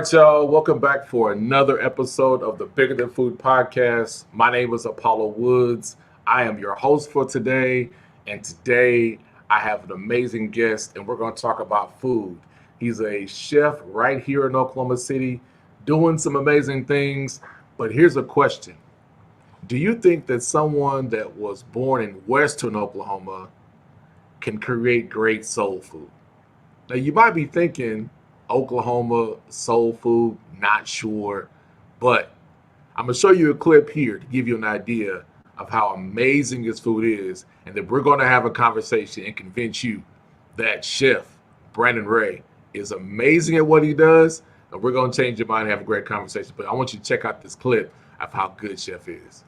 right, y'all. Welcome back for another episode of the Bigger Than Food podcast. My name is Apollo Woods. I am your host for today. And today I have an amazing guest, and we're going to talk about food. He's a chef right here in Oklahoma City doing some amazing things. But here's a question. Do you think that someone that was born in Western Oklahoma can create great soul food? Now, you might be thinking, Oklahoma soul food, not sure, but I'm going to show you a clip here to give you an idea of how amazing this food is, and that we're going to have a conversation and convince you that Chef Brandon Ray is amazing at what he does, and we're going to change your mind and have a great conversation. But I want you to check out this clip of how good Chef is.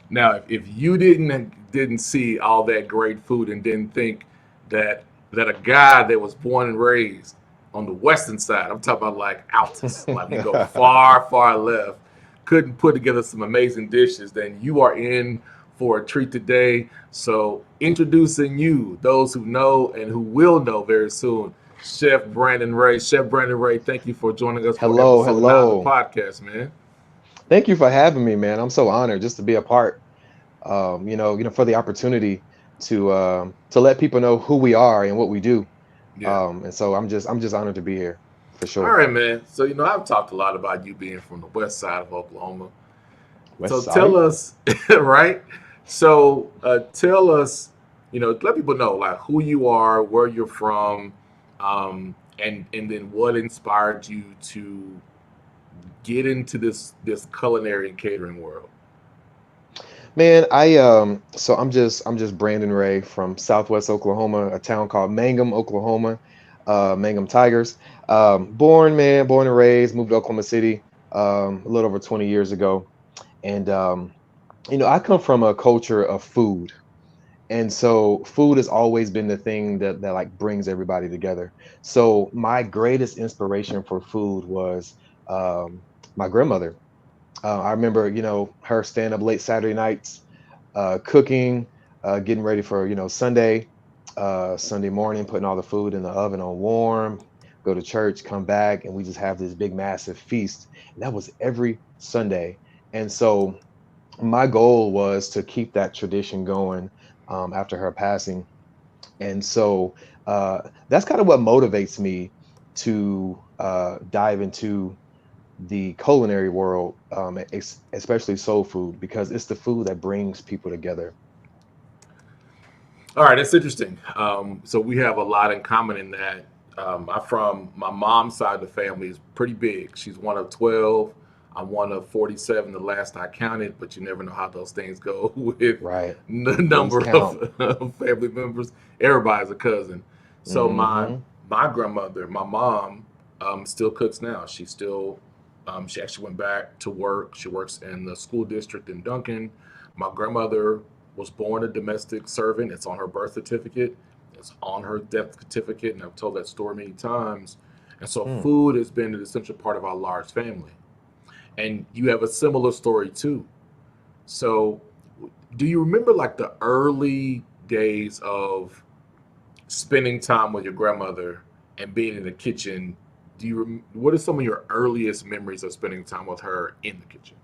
Now, if you didn't see all that great food and didn't think that a guy that was born and raised on the western side, I'm talking about like Altus, like we go far left, couldn't put together some amazing dishes, then you are in for a treat today. So introducing you, those who know and who will know very soon, Chef Brandon Ray. Chef Brandon Ray, thank you for joining us for episode 9 of the podcast, man. Thank you for having me, man. I'm so honored just to be a part. For the opportunity to let people know who we are and what we do. Yeah. And so I'm just honored to be here for All sure. right, man. So, I've talked a lot about you being from the west side of Oklahoma. So West tell Side. us, right? So tell us, let people know like who you are, where you're from, and then what inspired you to get into this culinary and catering world. Man, so I'm just Brandon Ray from Southwest Oklahoma, a town called Mangum, Oklahoma, Mangum Tigers. Born and raised, moved to Oklahoma City a little over 20 years ago. And I come from a culture of food. And so food has always been the thing that like brings everybody together. So my greatest inspiration for food was my grandmother. I remember, her staying up late Saturday nights, cooking, getting ready for, Sunday morning, putting all the food in the oven on warm, go to church, come back, and we just have this big, massive feast. And that was every Sunday. And so my goal was to keep that tradition going after her passing. And so that's kind of what motivates me to dive into the culinary world, especially soul food, because it's the food that brings people together. All right, that's interesting. So we have a lot in common in that. I'm from my mom's side of the family is pretty big. She's one of 12. I'm one of 47, the last I counted, but you never know how those things go with Right. the Lose number count. of family members. Everybody's a cousin. So my Hmm. my grandmother, my mom, still cooks now. She actually went back to work. She works in the school district in Duncan. My grandmother was born a domestic servant. It's on her birth certificate. It's on her death certificate, and I've told that story many times. And so Hmm. food has been an essential part of our large family. And you have a similar story too. So, do you remember like the early days of spending time with your grandmother and being in the kitchen? What are some of your earliest memories of spending time with her in the kitchen?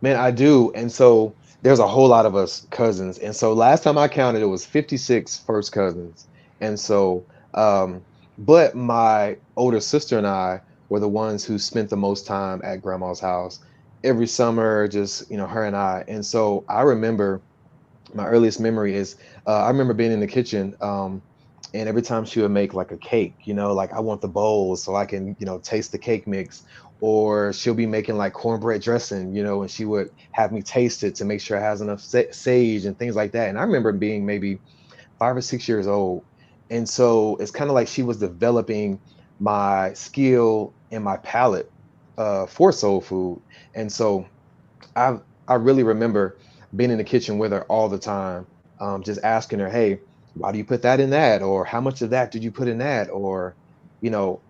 Man, I do. And so there's a whole lot of us cousins. And so last time I counted, it was 56 first cousins. And so, but my older sister and I were the ones who spent the most time at grandma's house every summer, just, her and I. And so I remember my earliest memory is I remember being in the kitchen, and every time she would make like a cake, like I want the bowl so I can, taste the cake mix. Or she'll be making like cornbread dressing, and she would have me taste it to make sure it has enough sage and things like that. And I remember being maybe 5 or 6 years old. And so it's kind of like she was developing my skill and my palate for soul food. And so I I really remember being in the kitchen with her all the time, just asking her, "Hey, why do you put that in that?" Or "How much of that did you put in that?" Or, you know,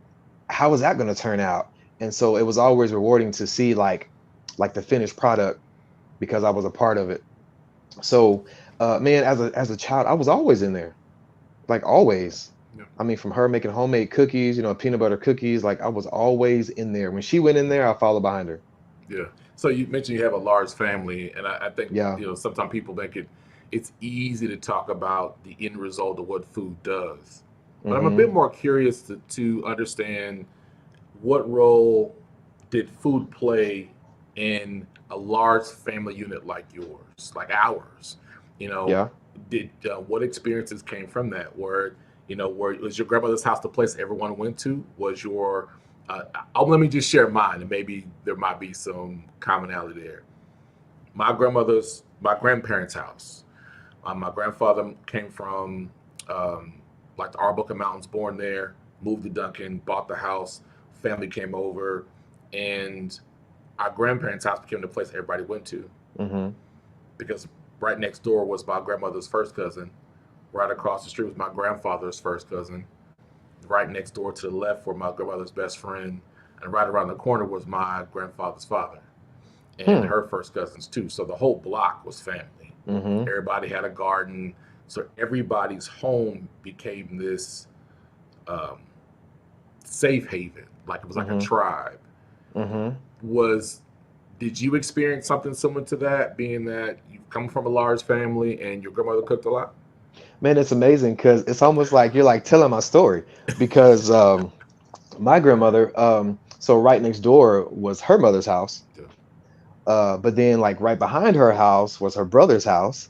"How is that going to turn out?" And so it was always rewarding to see like the finished product because I was a part of it. So, man, as a child, I was always in there, like always. Yeah. I mean, from her making homemade cookies, peanut butter cookies, like I was always in there. When she went in there, I followed behind her. Yeah. So you mentioned you have a large family, and I think Yeah. sometimes people think it's easy to talk about the end result of what food does, but I'm a bit Hmm. more curious to understand what role did food play in a large family unit like yours, like ours? You know, Yeah. did what experiences came from that? Where was your grandmother's house the place everyone went to? Was your let me just share mine, and maybe there might be some commonality there. My grandparents' house. My grandfather came from um, like the Arbuckle Mountains, born there, moved to Duncan, bought the house. Family came over, and our grandparents' house became the place everybody went to Hmm. because right next door was my grandmother's first cousin. Right across the street was my grandfather's first cousin. Right next door to the left were my grandmother's best friend, and right around the corner was my grandfather's father and Hmm. her first cousins too. So the whole block was family. Hmm. Everybody had a garden, so everybody's home became this um, safe haven, like it was like a Hmm. tribe. Hmm. Was Did you experience something similar to that, being that you come from a large family and your grandmother cooked a lot? Man, it's amazing because it's almost like you're like telling my story because my grandmother, so right next door was her mother's house. Yeah. But then like right behind her house was her brother's house.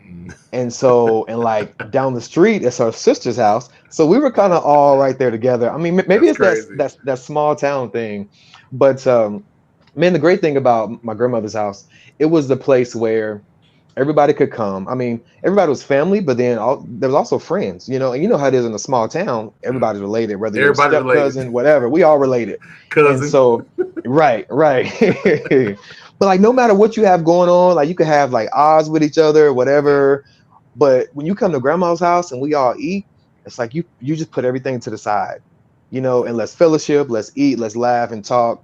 Mm. And so, and like down the street is her sister's house. So we were kind of all right there together. I mean, maybe That's it's that crazy. that small town thing, but man, the great thing about my grandmother's house, it was the place where everybody could come. I mean, everybody was family, but then there was also friends, and you know how it is in a small town. Mm. Everybody's related, whether you're Everybody step related. cousin, whatever. We all related, and Cousin. so, right, right. But like, no matter what you have going on, like you could have like odds with each other, Yeah. whatever. But when you come to grandma's house and we all eat, it's like you just put everything to the side, Yeah. and let's fellowship, let's eat, let's laugh and talk.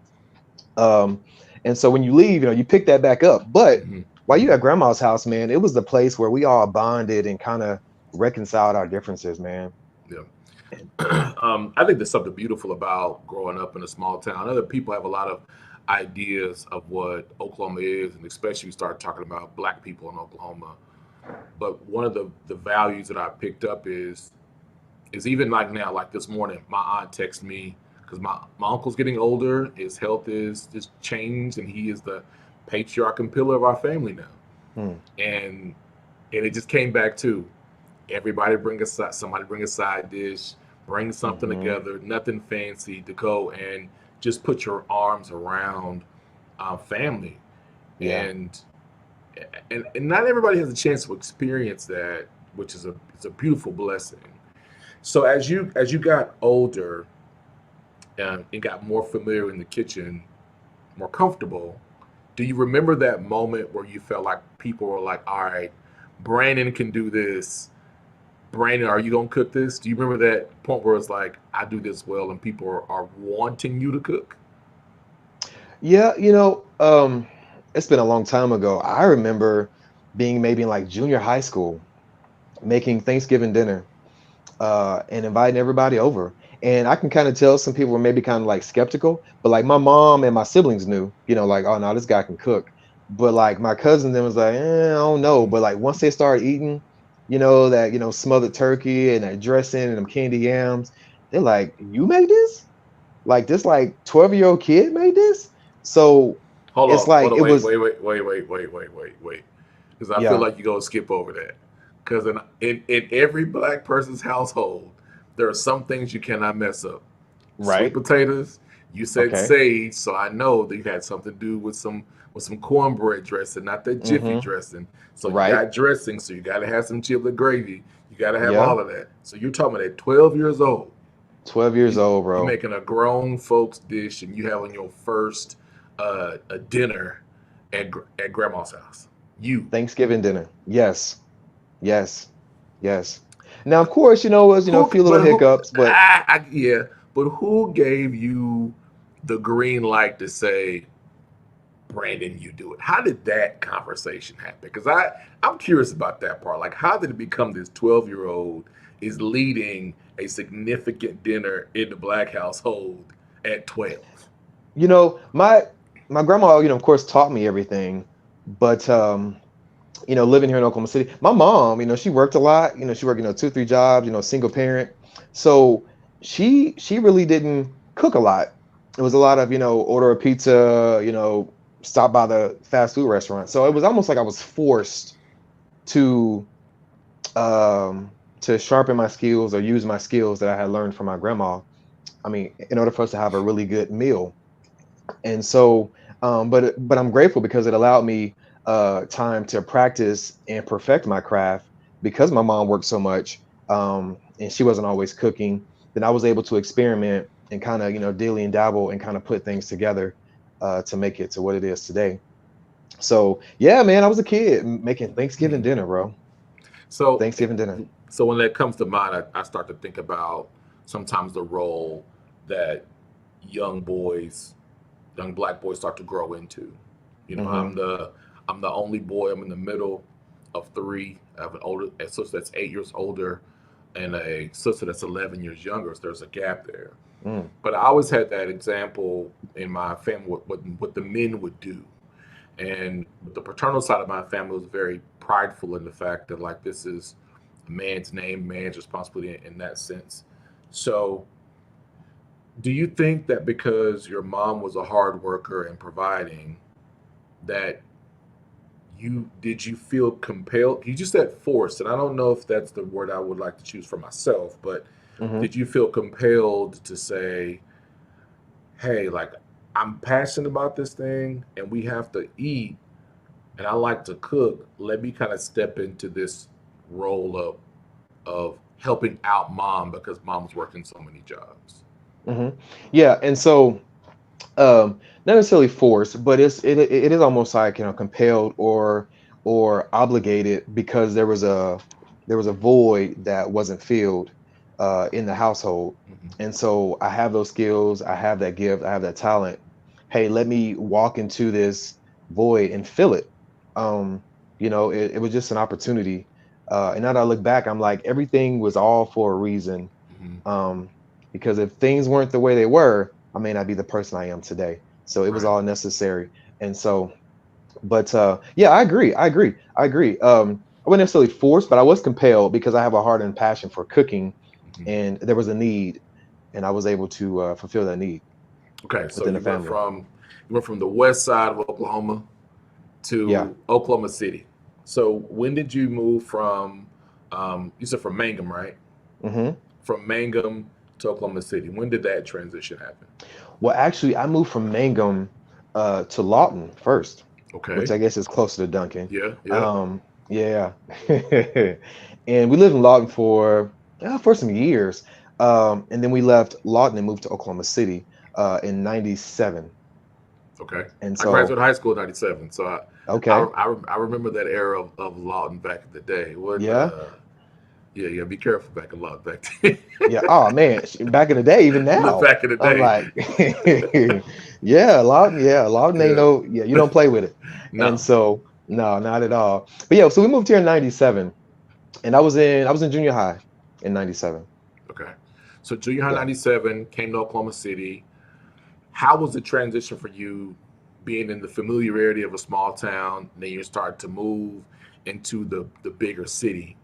Um, and so when you leave, you pick that back up. But Hmm. while you Hmm. at grandma's house, man, it was the place where we all bonded and kind of reconciled our differences, man. Yeah. And I think there's something beautiful about growing up in a small town. Other people have a lot of ideas of what Oklahoma is, and especially you start talking about black people in Oklahoma. But one of the values that I picked up is even like now, like this morning, my aunt texted me because my uncle's getting older. His health is just changed, and he is the patriarch and pillar of our family now. hmm, And it just came back to everybody somebody bring a side dish, bring something hmm, together, nothing fancy to go and just put your arms around family. yeah. And, and not everybody has a chance to experience that, which is it's a beautiful blessing. So as you got older and got more familiar in the kitchen, more comfortable, do you remember that moment where you felt like people were like, all right, Brandon can do this. Brandon, are you gonna cook this? Do you remember that point where it's like, I do this well, and people are wanting you to cook? Yeah, it's been a long time ago. I remember being maybe in like junior high school, making Thanksgiving dinner, and inviting everybody over. And I can kind of tell some people were maybe kind of like skeptical, but like my mom and my siblings knew, like, oh no, this guy can cook. But like my cousin then was like, I don't know. But like once they started eating, that smothered turkey and that dressing and them candy yams, they're like, you made this? Like this like 12-year-old kid made this? So it's Hold like on, it wait, was wait, wait, wait, wait, wait, wait, wait, wait. because I feel Yeah. like you're going to skip over that. Because in every black person's household, there are some things you cannot mess up. Sweet Right. potatoes. You said Okay. sage, so I know that you had something to do with some cornbread dressing, not that jiffy Mm-hmm. dressing. So you Right. got dressing, so you got to have some chili gravy. You got to have Yeah. all of that. So you're talking about at 12 years old, 12 years you old, you bro. making a grown folks dish, and you having your first a dinner at grandma's house. You Thanksgiving dinner. Yes. Yes. Yes. Now, of course, it was, a who few little but who hiccups, but yeah, but who gave you the green light to say, Brandon, you do it? How did that conversation happen? Because I'm curious about that part. Like, how did it become this 12-year-old is leading a significant dinner in the black household at 12? my grandma, of course, taught me everything. But living here in Oklahoma City, my mom, she worked a lot. She worked, 2, 3 jobs. Single parent. So she really didn't cook a lot. It was a lot of, order a pizza, stop by the fast food restaurant. So it was almost like I was forced to sharpen my skills or use my skills that I had learned from my grandma. I mean, in order for us to have a really good meal. And so, but I'm grateful because it allowed me time to practice and perfect my craft because my mom worked so much, and she wasn't always cooking. Then I was able to experiment and kind of dilly and dabble and kind of put things together to make it to what it is today. So yeah, man, I was a kid making Thanksgiving Hmm. dinner, bro. So, Thanksgiving dinner. so when that comes to mind, I start to think about sometimes the role that young boys, young black boys, start to grow into. You know, Hmm. I'm the only boy. I'm in the middle of three. I have a sister that's 8 years older, and a sister that's 11 years younger. So there's a gap there. Mm, But I always had that example in my family what the men would do. And the paternal side of my family was very prideful in the fact that, like, this is a man's name, man's responsibility in that sense. So, do you think that because your mom was a hard worker and providing, that you feel compelled? You just said forced, and I don't know if that's the word I would like to choose for myself, but hmm. did you feel compelled to say, hey, like, I'm passionate about this thing and we have to eat and I like to cook. Let me kind of step into this role of helping out mom because mom's working so many jobs. Hmm. Yeah, and so not necessarily forced, but it is almost like compelled or obligated because there was a void that wasn't filled in the household. Hmm. And so I have those skills, I have that gift, I have that talent. Hey, let me walk into this void and fill it. It was just an opportunity. And now that I look back, I'm like, everything was all for a reason. Hmm. um, because if things weren't the way they were, I may not be the person I am today. So it was Right. all necessary. And so, but yeah, I agree. I agree. I agree. I wasn't necessarily forced, but I was compelled because I have a heart and passion for cooking, Hmm. and there was a need, and I was able to fulfill that need Okay, so within the family. you went from the west side of Oklahoma Yeah. to Oklahoma City. So when did you move from? You said from Mangum, right? Hmm. From Mangum to Oklahoma City. When did that transition happen? Well, actually, I moved from Mangum to Lawton first, which Okay. I guess is closer to Duncan. Yeah. Yeah. Yeah. And we lived in Lawton for some years. And then we left Lawton and moved to Oklahoma City in '97. Okay. And I so, graduated high school in '97, so okay. I remember that era of Lawton back in the day. It wasn't Yeah. yeah, yeah. Be careful back in Lawton back then. Yeah. Oh man, back in the day, even Look now, back in the I'm day. like, yeah, Lawton. Yeah, Lawton ain't Yeah. no. Yeah, you don't play with it. And No. so, no, not at all. But yeah, so we moved here in '97, and I was in junior high in '97. Okay. So junior high Yeah. '97 came to Oklahoma City. How was the transition for you being in the familiarity of a small town, then you start to move into the bigger city?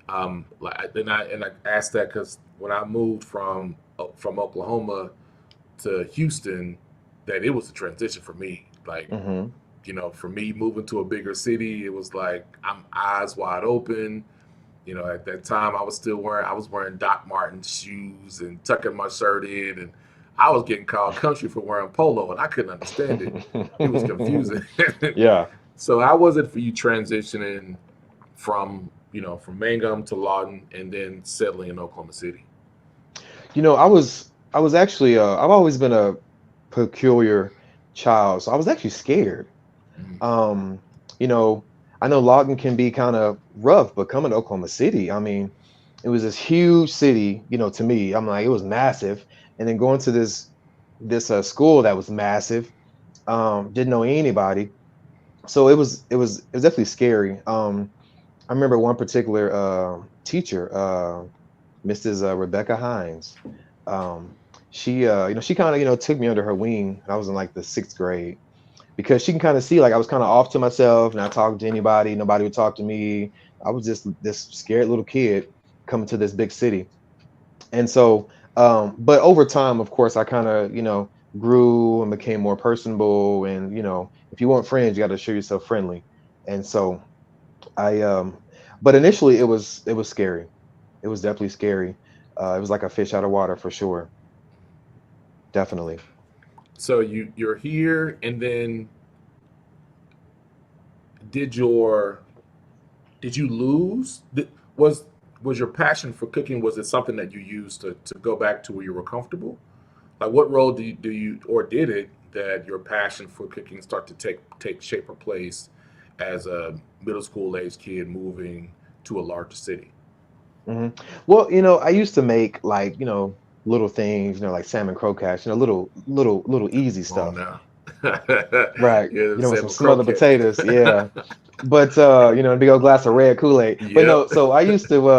And I asked that because when I moved from Oklahoma to Houston, that it was a transition for me. Like Hmm. For me, moving to a bigger city, it was like I'm eyes wide open. At that time, I was wearing Doc Martens shoes and tucking my shirt in, and I was getting called country for wearing polo, and I couldn't understand it. It was confusing. Yeah. So how was it for you transitioning from Mangum to Lawton and then settling in Oklahoma City? I was actually I've always been a peculiar child, so I was actually scared. Mhm. Um, you know, I know Lawton can be kind of rough, but coming to Oklahoma City, I mean, it was this huge city, to me. I'm like, it was massive. And then going to this school that was massive, didn't know anybody. So it was definitely scary. I remember one particular teacher, Mrs. Rebecca Hines. Um, she kind of, took me under her wing. I was in like the sixth grade because she can kind of see like I was kind of off to myself, not talking to anybody. Nobody would talk to me. I was just this scared little kid coming to this big city. And so, but over time, of course, I kind of, grew and became more personable. And, if you want friends, you got to show yourself friendly. And so I, but initially it was scary. It was definitely scary. It was like a fish out of water for sure. Definitely. So you're here, and then did your did you lose? Was your passion for cooking, was it something that you used to go back to where you were comfortable? Like what role do you or did it that your passion for cooking start to take shape or place as a middle school age kid moving to a larger city? hmm Well, I used to make like, little things, like salmon croquettes, little easy Come on stuff. now. Right. Yeah, Some salmon smothered croquettes. potatoes. Yeah. But a big old glass of red Kool-Aid. But no, Yep. so I used to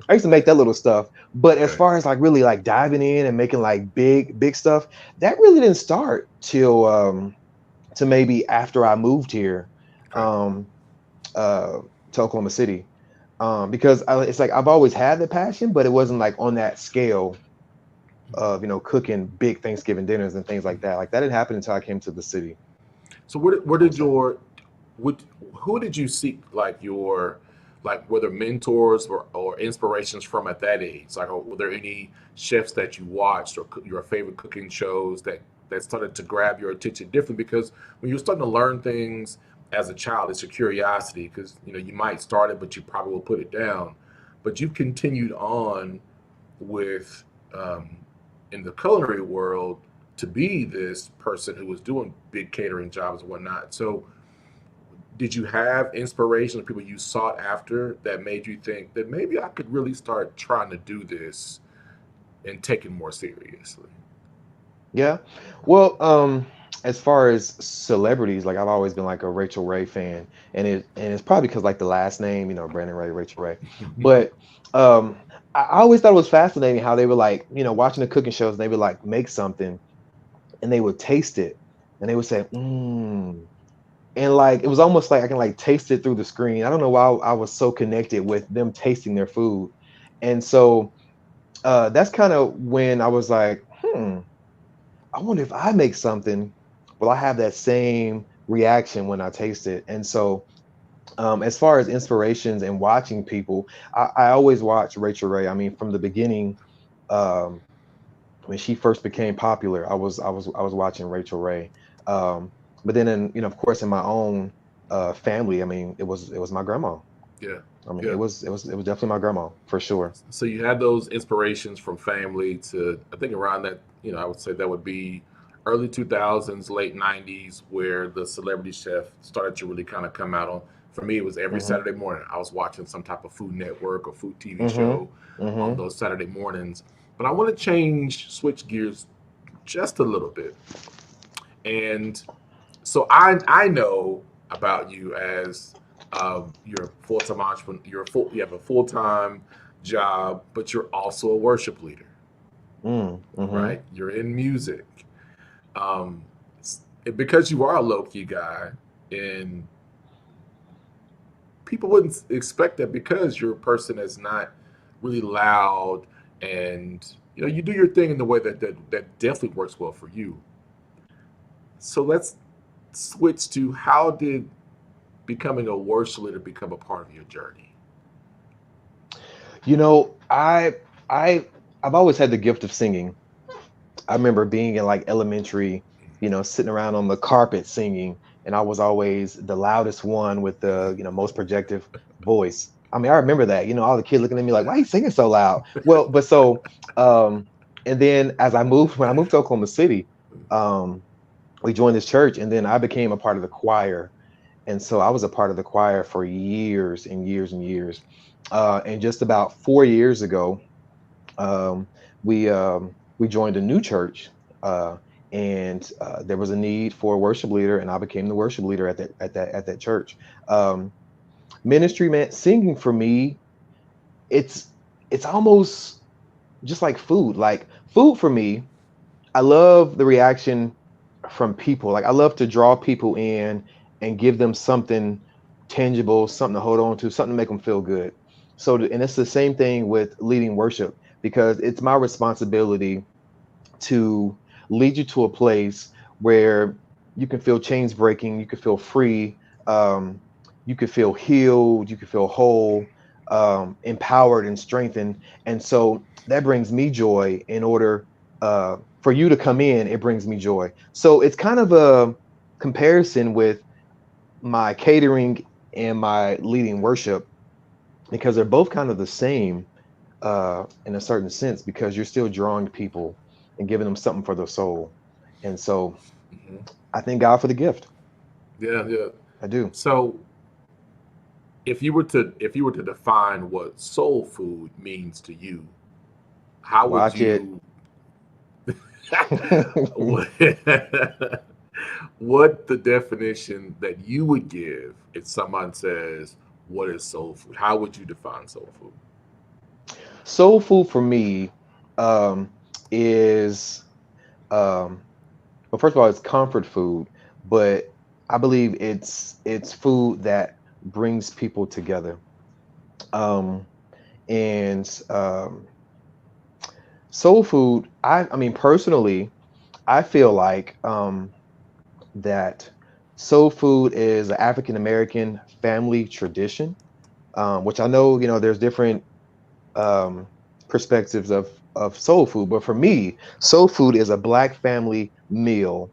I used to make that little stuff. But as Okay. far as like really like diving in and making like big stuff, that really didn't start till to maybe after I moved here Okay. um uh to Oklahoma City. Because it's like I've always had the passion, but it wasn't like on that scale of, cooking big Thanksgiving dinners and things like that. Like that didn't happen until I came to the city, So where I would did say. your would who did you seek like your like whether mentors or inspirations from at that age? Like were there any chefs that you watched or your favorite cooking shows that started to grab your attention differently? Because when you're starting to learn things as a child, it's your curiosity because you might start it, but you probably will put it down. But you've continued on with in the culinary world to be this person who was doing big catering jobs and whatnot. So, did you have inspiration of people you sought after that made you think that maybe I could really start trying to do this and take it more seriously? Yeah. Well, as far as celebrities, like I've always been like a Rachel Ray fan, and it's probably because like the last name, Brandon Ray, Rachel Ray. But um, I always thought it was fascinating how they were like, watching the cooking shows, and they would like make something and they would taste it, and they would say, and like it was almost like I can like taste it through the screen. I don't know why I was so connected with them tasting their food, and so that's kind of when I was like, I wonder if I make something, will I have that same reaction when I taste it? And so, as far as inspirations and watching people, I always watch Rachel Ray. I mean, from the beginning, um, when she first became popular, I was watching Rachel Ray. Um, but then, of course, in my own family, I mean, it was my grandma. Yeah, I mean, it yeah. was it was it was definitely my grandma for sure. So you had those inspirations from family to I think around that I would say that would be early 2000s, late 90s, where the celebrity chef started to really kind of come out on. For me, it was every hmm Saturday morning. I was watching some type of Food Network or Food TV hmm show on hmm those Saturday mornings. But I want to switch gears just a little bit. And so I know about you as you're a full time entrepreneur. You have a full time job, but you're also a worship leader, hmm right? You're in music. Um, because you are a low key guy, and people wouldn't expect that because you're a person that's not really loud, and you do your thing in the way that definitely works well for you. So switch to how did becoming a worship leader become a part of your journey? You know, I I've always had the gift of singing. I remember being in like elementary, sitting around on the carpet singing, and I was always the loudest one with the, most projective voice. I mean, I remember that, all the kids looking at me like, why are you singing so loud? Well, but so, and then when I moved to Oklahoma City, um, we joined this church, and then I became a part of the choir. And so I was a part of the choir for years and years and years. And just about 4 years ago, um, we joined a new church, uh, and there was a need for a worship leader, and I became the worship leader at that church. Um, Ministry, man, singing for me, it's it's almost just like food. Like food for me, I love the reaction from people. Like I love to draw people in and give them something tangible, something to hold on to, something to make them feel good. And it's the same thing with leading worship, because it's my responsibility to lead you to a place where you can feel chains breaking, you can feel free, you can feel healed, you can feel whole, empowered and strengthened. And so that brings me joy. In order for you to come in, it brings me joy. So it's kind of a comparison with my catering and my leading worship, because they're both kind of the same in a certain sense, because you're still drawing people and giving them something for their soul. And so Hmm. I thank God for the gift. Yeah, yeah. I do. So if you were to define what soul food means to you, how would Watch it. you what, what the definition that you would give if someone says, what is soul food? How would you define soul food? Soul food for me um, is, well, first of all, it's comfort food, but I believe it's food that brings people together. Um, and Soul food, I mean, personally, I feel like that soul food is an African American family tradition, which I know, there's different um, perspectives of soul food, but for me, soul food is a Black family meal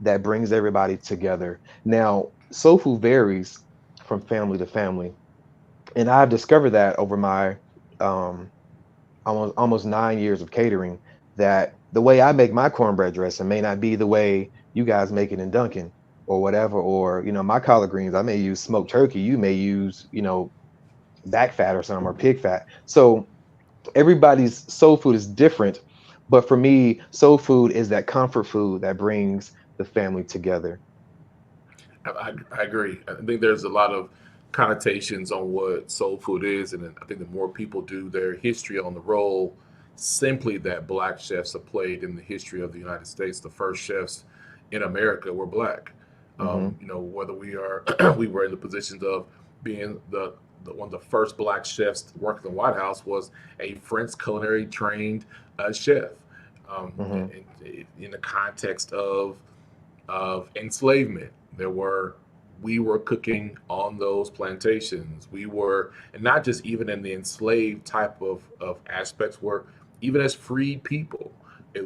that brings everybody together. Now, soul food varies from family to family, and I've discovered that over my um, almost 9 years of catering, that the way I make my cornbread dressing may not be the way you guys make it in Dunkin' or whatever. Or, my collard greens, I may use smoked turkey. You may use, back fat or something, or pig fat. So everybody's soul food is different. But for me, soul food is that comfort food that brings the family together. I agree. I think there's a lot of connotations on what soul food is, and I think the more people do their history on the role, simply that black chefs have played in the history of the United States. The first chefs in America were black. Hmm. Whether we are we were in the positions of being the one of the first black chefs to work in the White House was a French culinary trained chef. Hmm. In the context of enslavement. We were cooking on those plantations. We were, and not just even in the enslaved type of aspects, were even as freed people,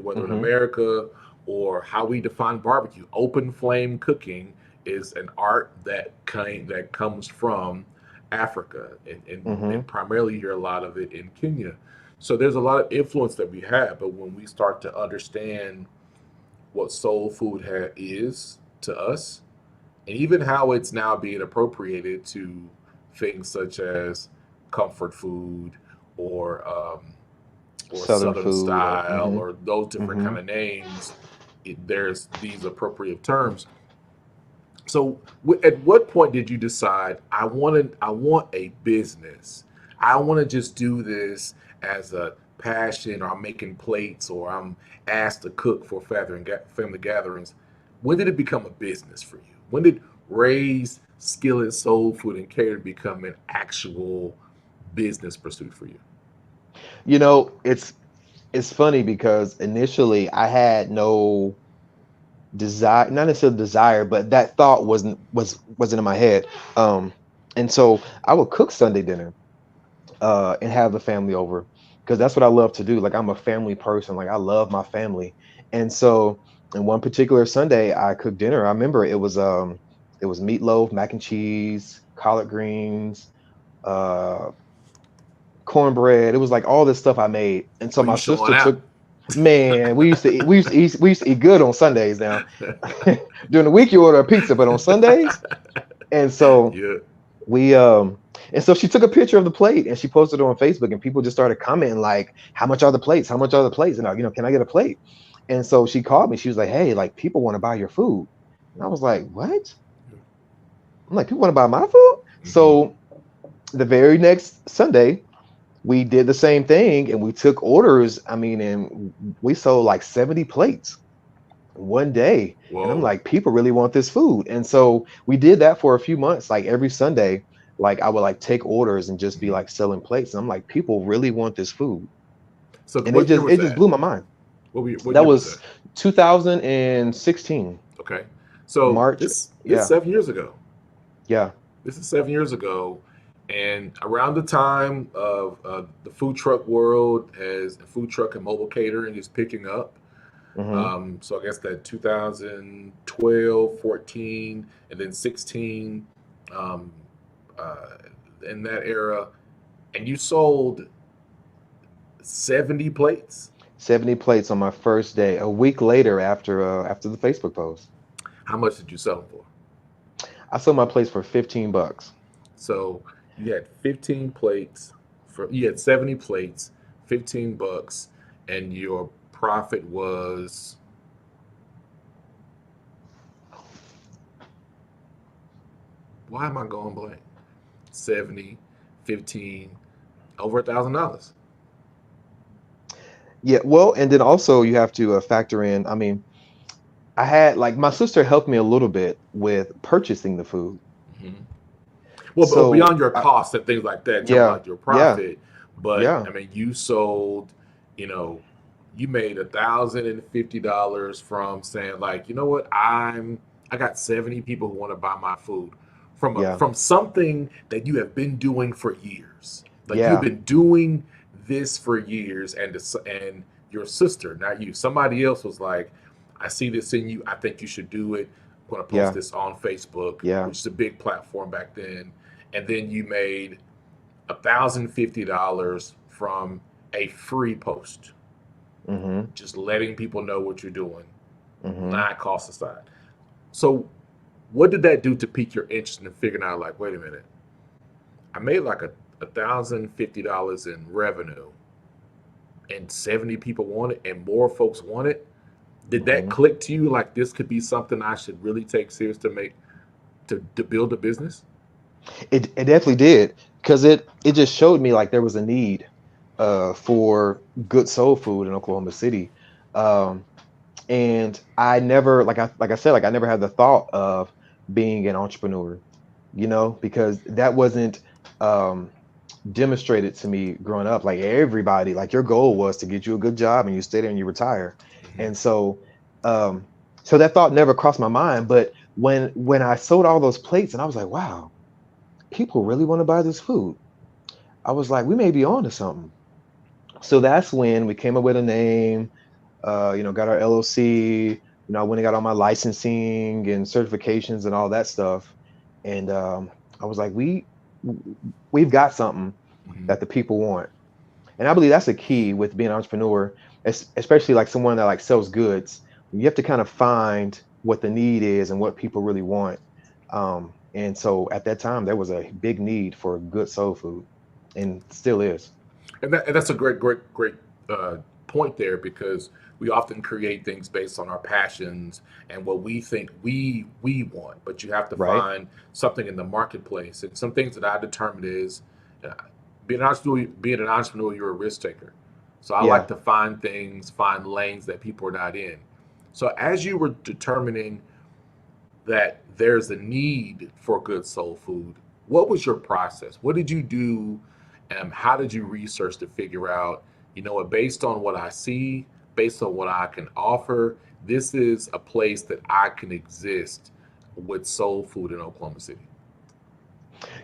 whether in Hmm. America or how we define barbecue. Open flame cooking is an art that comes from Africa, and Hmm. primarily you hear a lot of it in Kenya. So there's a lot of influence that we have, but when we start to understand what soul food is to us, and even how it's now being appropriated to things such as comfort food or Southern Southern food, or style or those different hmm kind of names. There's these appropriate terms. So, at what point did you decide I want a business? I want to just do this as a passion, or I'm making plates, or I'm asked to cook for family gatherings. When did it become a business for you? When did Ray's Skillet Soul Food and Catering become an actual business pursuit for you? you know, it's funny because initially I had no desire, not necessarily desire, but that thought wasn't in my head. Um, and so I would cook Sunday dinner and have the family over because that's what I love to do. Like I'm a family person. Like I love my family. And so in one particular Sunday, I cooked dinner. I remember it was meatloaf, mac and cheese, collard greens, uh cornbread. It was like all this stuff I made. And so Oh, you my showing sister out? took, man, we used to eat good on Sundays now. During the week you order a pizza, but on Sundays. And so Yeah. we and so she took a picture of the plate and she posted it on Facebook and people just started commenting like, how much are the plates? How much are the plates? And can I get a plate? And so she called me. She was like, hey, like people want to buy your food. And I was like, what? I'm like, people want to buy my food? Hmm. So the very next Sunday, we did the same thing and we took orders. I mean, and we sold like 70 plates one day. And I'm Whoa. like, people really want this food. And so we did that for a few months, like every Sunday, like I would like take orders and just be Hmm. like selling plates. And I'm like, people really want this food. So And what year was it just that? blew my mind. What That year was that? was 2016, Okay. So March. this Yeah. 7 years ago. Yeah. This is 7 years ago, and around the time of the food truck world as food truck and mobile catering is picking up. Hmm. So I guess that 2012, 14, and then 16, um, uh, in that era, and you sold 70 plates. 70 plates on my first day, a week later after the Facebook post. How much did you sell them for? I sold my plates for 15 bucks. So you had 15 plates you had 70 plates, 15 bucks, and your profit was, why am I going blank? 70, 15, over $1,000. Yeah, well, and then also you have to factor in, I mean, I had like my sister helped me a little bit with purchasing the food. Hmm. Well, but So, beyond your costs and things like that, talking yeah, about your yeah, profit, but yeah, I mean, you sold, you know, you made $1,050 from saying like, you know what, I got 70 people who want to buy my food yeah, from something that you have been doing for years. Like you've yeah, been doing this for years, and your sister, not you, somebody else was like, I see this in you. I think you should do it. I'm going to post yeah, this on Facebook, yeah. which is a big platform back then, and then you made $1,050 from a free post, Mm-hmm. just letting people know what you're doing, Mm-hmm. not cost aside. So, what did that do to pique your interest in figuring out, like, wait a minute, I made like $1,050 in revenue, and 70 people want it, and more folks want it? Did that Mm-hmm. click to you like this could be something I should really take serious to build a business? It definitely did because it just showed me like there was a need for good soul food in Oklahoma City. Um, and I never like I said like I never had the thought of being an entrepreneur, because that wasn't um demonstrated to me growing up. Like everybody, like your goal was to get you a good job and you stay there and you retire. Hmm. And um so that thought never crossed my mind. But when I sold all those plates and I was like, wow, people really want to buy this food, I was like, we may be on to something. So that's when we came up with a name, got our LLC. I went and got all my licensing and certifications and all that stuff. And I was like, we've got something Hmm. that the people want. And I believe that's a key with being an entrepreneur, especially like someone that like sells goods. You have to kind of find what the need is and what people really want. And so at that time, there was a big need for good soul food, and still is. And that's a great uh, point there, because we often create things based on our passions and what we think we want. But you have to Right? find something in the marketplace. And some things that I determined is, uh, being an entrepreneur, you're a risk taker. So I like Yeah. to find things, find lanes that people are not in. So as you were determining that there's a need for good soul food, what was your process? What did you do? How did you research to figure out, based on what I see, based on what I can offer, this is a place that I can exist with soul food in Oklahoma City.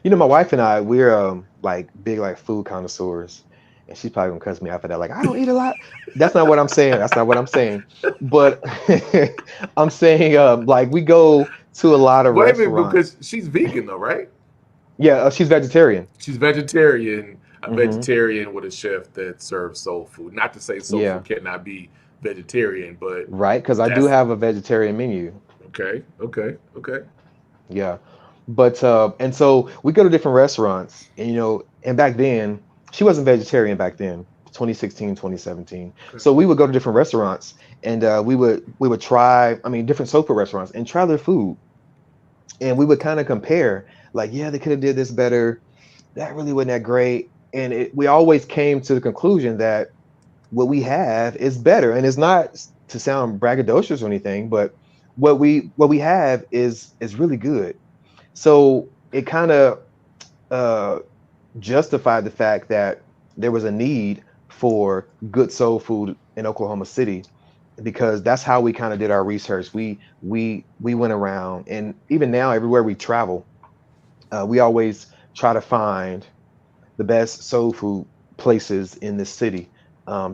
You know, my wife and I, we're like big like food connoisseurs, and she's probably gonna cuss me out for that. Like, I don't eat a lot. That's not what I'm saying. That's not what I'm saying. But I'm saying like we go to a lot of Wait a minute, restaurants. because she's vegan though, right? Yeah, she's vegetarian. She's vegetarian, a Hmm. vegetarian with a chef that serves soul food. Not to say soul Yeah, food cannot be vegetarian, but right. Because I do that's have a vegetarian menu. okay, okay, okay. Yeah. But and so we go to different restaurants, and and back then she wasn't vegetarian back then, 2016, 2017. Okay. So we would go to different restaurants, and we would try, I mean, different soul food restaurants and try their food, and we would kind of compare, like, yeah, they could have did this better. That really wasn't that great. And we always came to the conclusion that what we have is better. And it's not to sound braggadocious or anything, but what we have is really good. So it kind of uh, justified the fact that there was a need for good soul food in Oklahoma City, because that's how we kind of did our research. We went around, and even now, everywhere we travel, we always try to find the best soul food places in this city,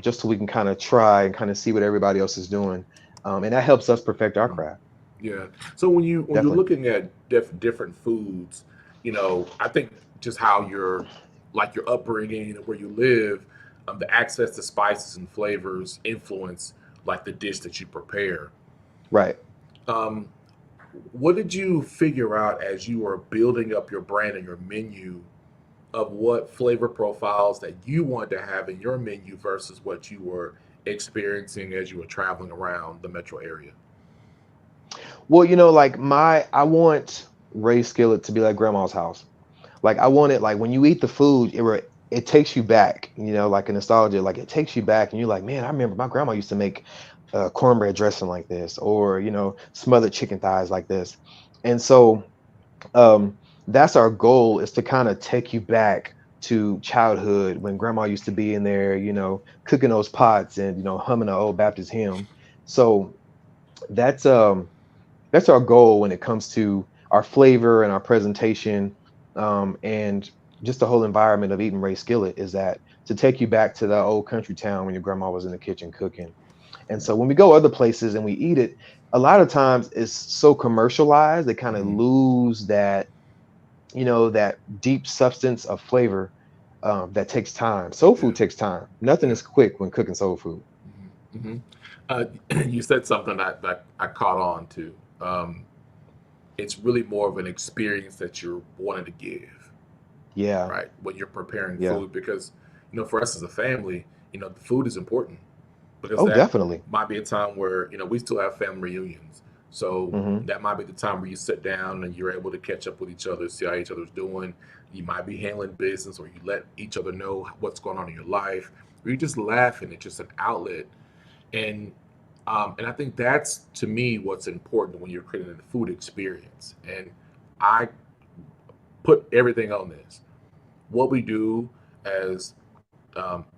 just so we can kind of try and kind of see what everybody else is doing, and that helps us perfect our craft. Yeah. So when you're Definitely. looking at different foods, I think just how your upbringing and where you live, the access to spices and flavors influence like the dish that you prepare. Right. Um, what did you figure out as you were building up your brand and your menu of what flavor profiles that you wanted to have in your menu versus what you were experiencing as you were traveling around the metro area? Well, like I want Ray Skillet to be like grandma's house. Like I want it, like when you eat the food, it takes you back, like a nostalgia. Like it takes you back, and you're like, man, I remember my grandma used to make cornbread dressing like this, or smothered chicken thighs like this. And so um, that's our goal, is to kind of take you back to childhood when grandma used to be in there, cooking those pots and humming an old Baptist hymn. So that's that's our goal when it comes to our flavor and our presentation, and just the whole environment of eating Ray Skillet, is that to take you back to the old country town when your grandma was in the kitchen cooking. And so when we go other places and we eat it, a lot of times it's so commercialized, they kind of Hmm. lose that deep substance of flavor, that takes time. Soul Yeah, food takes time. Nothing yeah. is quick when cooking soul food. Hmm. Uh, you said something that I caught on to. Um, it's really more of an experience that you're wanting to give, Yeah, right? When you're preparing yeah. food, because for us as a family, the food is important because Oh, that definitely. might be a time where we still have family reunions. So Hmm. that might be the time where you sit down and you're able to catch up with each other, see how each other's doing. You might be handling business, or you let each other know what's going on in your life, or you just laughing. It's just an outlet. And I think that's, to me, what's important when you're creating a food experience. And I put everything on this. What we do as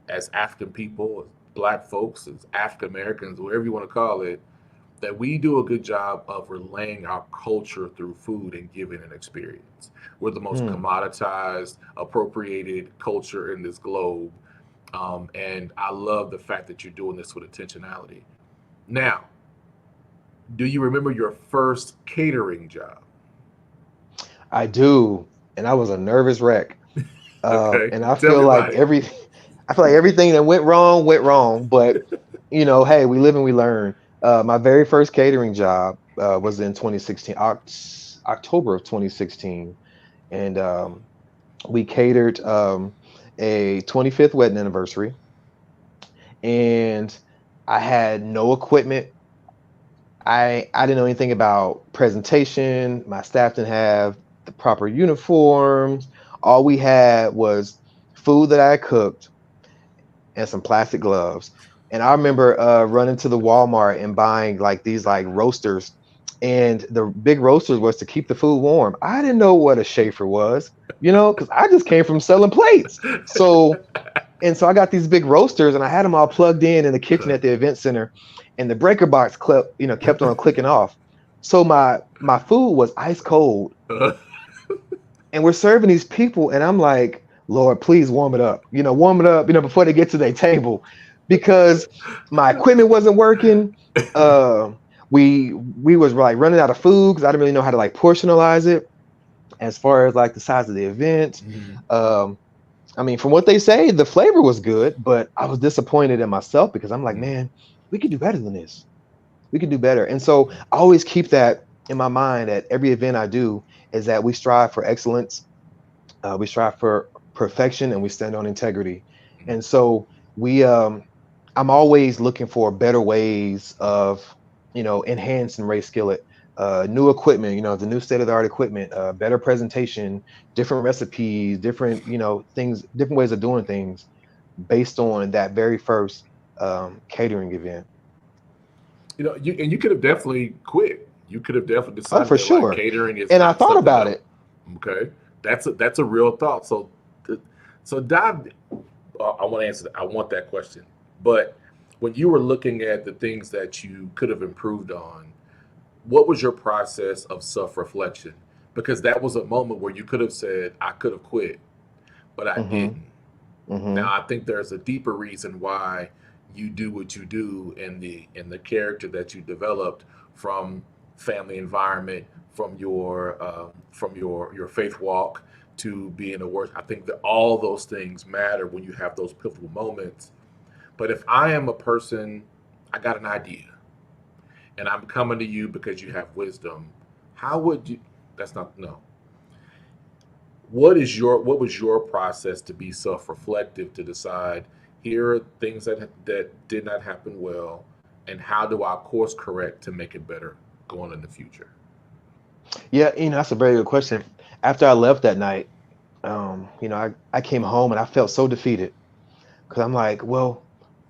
as African people, as Black folks, as African Americans, whatever you want to call it, that we do a good job of relaying our culture through food and giving an experience. We're the most Hmm. commoditized, appropriated culture in this globe. And I love the fact that you're doing this with intentionality. Now, do you remember your first catering job? I do, and I was a nervous wreck. Okay, And I tell feel me like about it. everything that went wrong. But hey, we live and we learn. My very first catering job was in 2016, October of 2016, and we catered a 25th wedding anniversary, and I had no equipment. I didn't know anything about presentation. My staff didn't have the proper uniforms. All we had was food that I cooked and some plastic gloves. And I remember running to the Walmart and buying like these like roasters. And the big roasters was to keep the food warm. I didn't know what a chafer was, because I just came from selling plates. So And so I got these big roasters, and I had them all plugged in the kitchen at the event center, and the breaker box kept on clicking off. So my food was ice cold, and we're serving these people, and I'm like, Lord, please warm it up, warm it up, before they get to their table, because my equipment wasn't working. Uh, we was like running out of food because I didn't really know how to like portionalize it as far as like the size of the event. Mhm. Um, I mean, from what they say, the flavor was good, but I was disappointed in myself because I'm like, Mhm. man, we could do better than this. We could do better. And so I always keep that in my mind at every event I do is that we strive for excellence, we strive for perfection, and we stand on integrity. Mhm. And so we, I'm always looking for better ways of, enhancing Ray Skillet, new equipment, the new state of the art equipment, better presentation, different recipes, different, things, different ways of doing things based on that very first catering event. You could have definitely quit. You could have definitely Oh, decided for that like sure. catering is And I not thought something about that. it. Okay, that's a real thought. So, so dive. I want to answer. I want that question. But when you were looking at the things that you could have improved on, what was your process of self reflection? Because that was a moment where you could have said, "I could have quit," but I Hmm. didn't. Hmm. Now I think there's a deeper reason why you do what you do in the character that you developed from family environment, from your faith walk to being a work. I think that all those things matter when you have those pivotal moments. But if I am a person, I got an idea, and I'm coming to you because you have wisdom. How would you? That's not no. What was your process to be self-reflective to decide here are things that did not happen well, and how do I course correct to make it better going in the future? Yeah, that's a very good question. After I left that night, I came home and I felt so defeated because I'm like, well,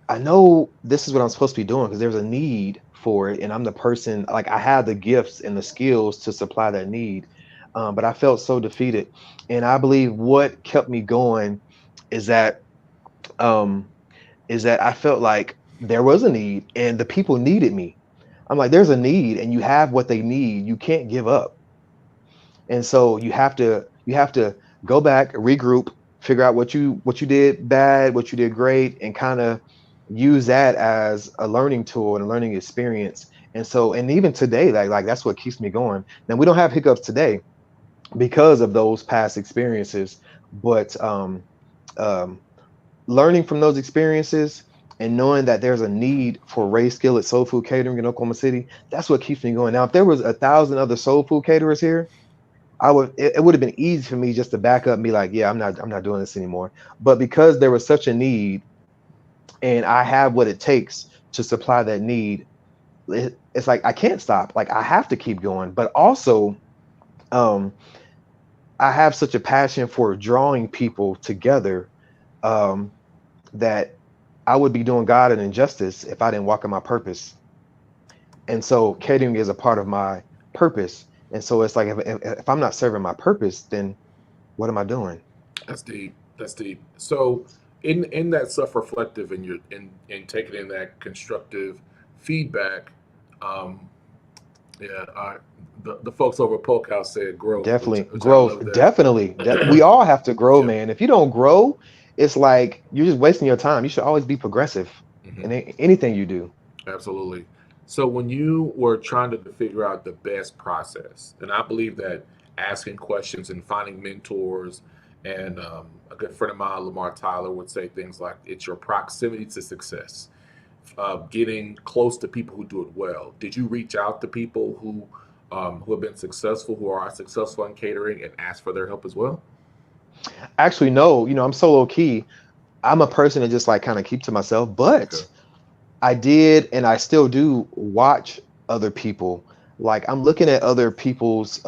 I know this is what I'm supposed to be doing because there's a need for it, and I'm the person, like I have the gifts and the skills to supply that need. But I felt so defeated, and I believe what kept me going is that um, I felt like there was a need and the people needed me. I'm like, there's a need, and you have what they need. You can't give up, and so you have to go back, regroup, figure out what you did bad, what you did great, and kind of use that as a learning tool and a learning experience. And so, and even today, like that's what keeps me going. Now we don't have hiccups today because of those past experiences, but um, learning from those experiences and knowing that there's a need for Ray Skillet Soul Food Catering in Oklahoma City, that's what keeps me going. Now, if there was 1,000 other soul food caterers here, it would have been easy for me just to back up and be like, yeah, I'm not doing this anymore. But because there was such a need and I have what it takes to supply that need, it's like I can't stop. Like I have to keep going. But also, um, I have such a passion for drawing people together, um, that I would be doing God an injustice if I didn't walk in my purpose. And so catering is a part of my purpose. And so it's like if I'm not serving my purpose, then what am I doing? That's deep. That's deep. So, in that self-reflective and you in taking in that constructive feedback, um, yeah, the folks over at Polk House said growth, Definitely which I growth. love that. Definitely. We all have to grow, Yeah. man. If you don't grow, it's like you're just wasting your time. You should always be progressive Hmm. in anything you do. Absolutely. So when you were trying to figure out the best process, and I believe that asking questions and finding mentors, and a good friend of mine, Lamar Tyler, would say things like, "It's your proximity to success, getting close to people who do it well." Did you reach out to people who have been successful, who are successful in catering, and ask for their help as well? Actually, no, I'm so low key. I'm a person that just like kind of keep to myself, Okay. but I did and I still do watch other people. Like I'm looking at other people's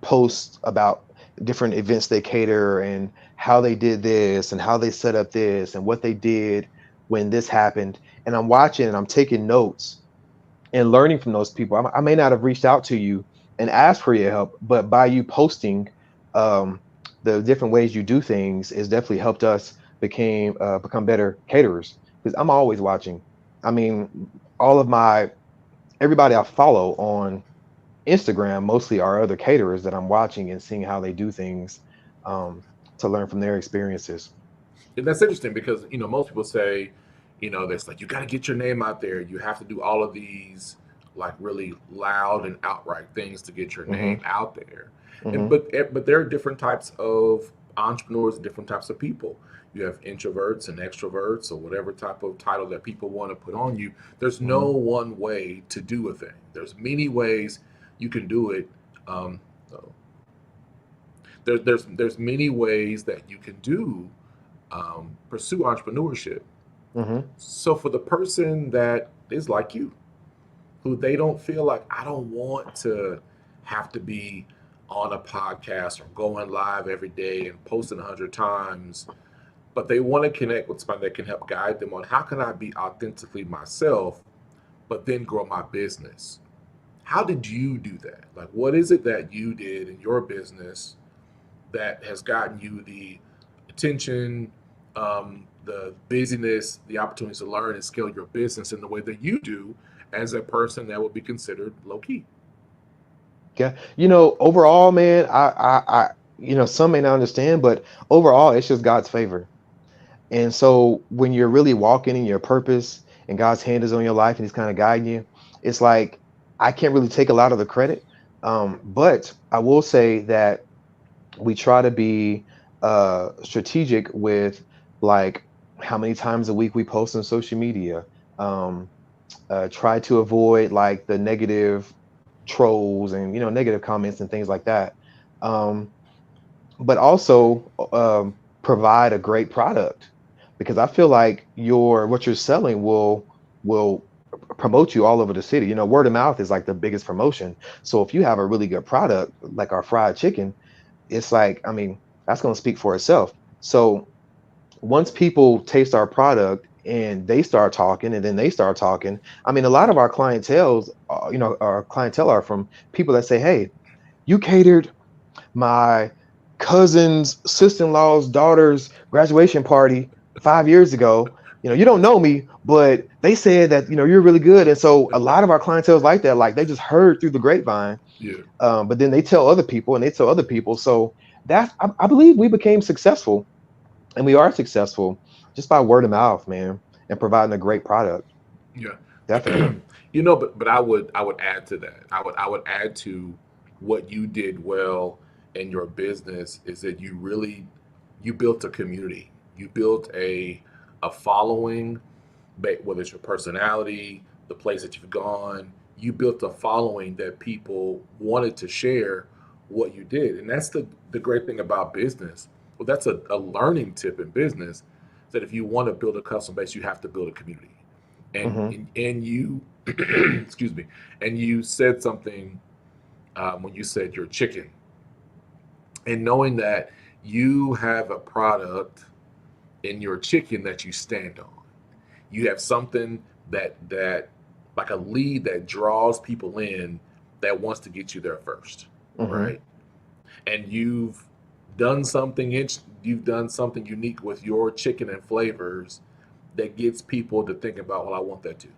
posts about different events they cater and how they did this and how they set up this and what they did when this happened. And I'm watching and I'm taking notes and learning from those people. I may not have reached out to you and asked for your help, but by you posting um, the different ways you do things has definitely helped us become better caterers because I'm always watching. I mean, all of my everybody I follow on Instagram mostly are other caterers that I'm watching and seeing how they do things, um, to learn from their experiences. And that's interesting because most people say, there's like you got to get your name out there. You have to do all of these like really loud and outright things to get your Hmm. name out there. And Hmm. but there are different types of entrepreneurs, different types of people. You have introverts and extroverts, or whatever type of title that people want to put on you. There's no Hmm. one way to do a thing. There's many ways you can do it. Um, so there's many ways that you can do pursue entrepreneurship. Hmm. So for the person that is like you, who they don't feel like I don't want to have to be on a podcast or going live every day and posting 100 times, but they want to connect with somebody that can help guide them on how can I be authentically myself, but then grow my business. How did you do that? Like, what is it that you did in your business that has gotten you the attention, the busyness, the opportunities to learn and scale your business in the way that you do as a person that would be considered low key? Yeah, overall, man, some may not understand, but overall, it's just God's favor. And so when you're really walking in your purpose and God's hand is on your life and He's kind of guiding you, it's like I can't really take a lot of the credit. But I will say that we try to be strategic with like how many times a week we post on social media. Um, Try to avoid like the negative trolls and negative comments and things like that. Um, but also provide a great product because I feel like your what you're selling will promote you all over the city. Word of mouth is like the biggest promotion. So if you have a really good product like our fried chicken, it's like, I mean, that's going to speak for itself. So once people taste our product and they start talking and then they start talking, I mean, a lot of our clientele are from people that say, hey, you catered my cousin's sister-in-law's daughter's graduation party 5 years ago. You don't know me, but they said that you're really good. And so a lot of our clientele is like that. Like they just heard through the grapevine, Yeah, but then they tell other people and they tell other people. So I believe we became successful, and we are successful just by word of mouth, man, and providing a great product. yeah. Definitely. But I would add to that. I would add to what you did well in your business is that you built a community. You built a following, whether it's your personality, the place that you've gone, you built a following that people wanted to share what you did. And that's the great thing about business. Well, that's a learning tip in business that if you want to build a customer base, you have to build a community. And Hmm. and you, excuse me, and you said something when you said your chicken, and knowing that you have a product in your chicken that you stand on. You have something that like a lead that draws people in that wants to get you there first, Hmm. right? And you've done something unique with your chicken and flavors that gets people to think about, well, I want that too,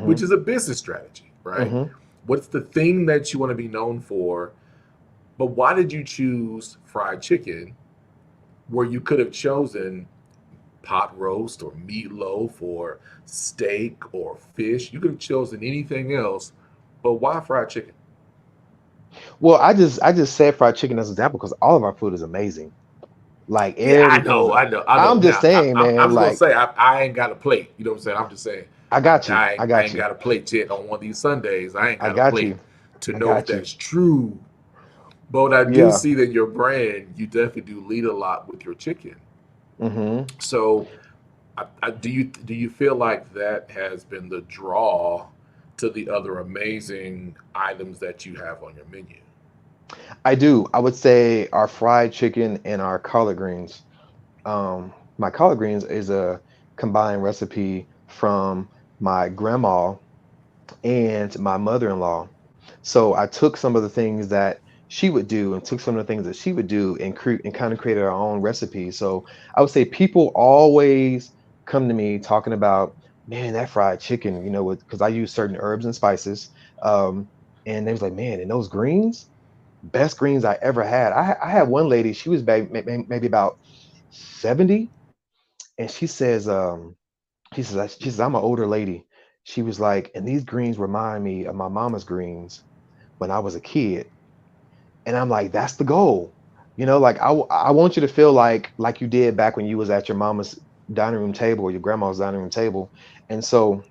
which Hmm. is a business strategy, right? Hmm. What's the thing that you want to be known for? But why did you choose fried chicken where you could have chosen pot roast or meatloaf or steak or fish? You could have chosen anything else, but why fried chicken? Well, I just said fried chicken as an example because all of our food is amazing. Like Yeah, I everything know, is. I know, I know. I'm just Now, saying, I'm man. just gonna Like say I ain't got a plate. You know what I'm saying? I'm just saying I got you. I I got ain't you. got a plate yet on one of these Sundays. I ain't I got a got plate you. to I know if got you. that's true. But I do Yeah. see that your brand, you definitely do lead a lot with your chicken. Hmm. So, do you feel like that has been the draw to the other amazing items that you have on your menu? I do. I would say our fried chicken and our collard greens. My collard greens is a combined recipe from my grandma and my mother-in-law. So I took some of the things that she would do and took some of the things that she would do and create and kind of created our own recipe. So I would say people always come to me talking about, man, that fried chicken, you know, because I use certain herbs and spices. Um, and they was like, man, and those greens, best greens I ever had. I had one lady, she was maybe about 70, and she says, I'm an older lady. She was like, and these greens remind me of my mama's greens when I was a kid. And I'm like, that's the goal. You know, like I want you to feel like you did back when you was at your mama's dining room table or your grandma's dining room table. And so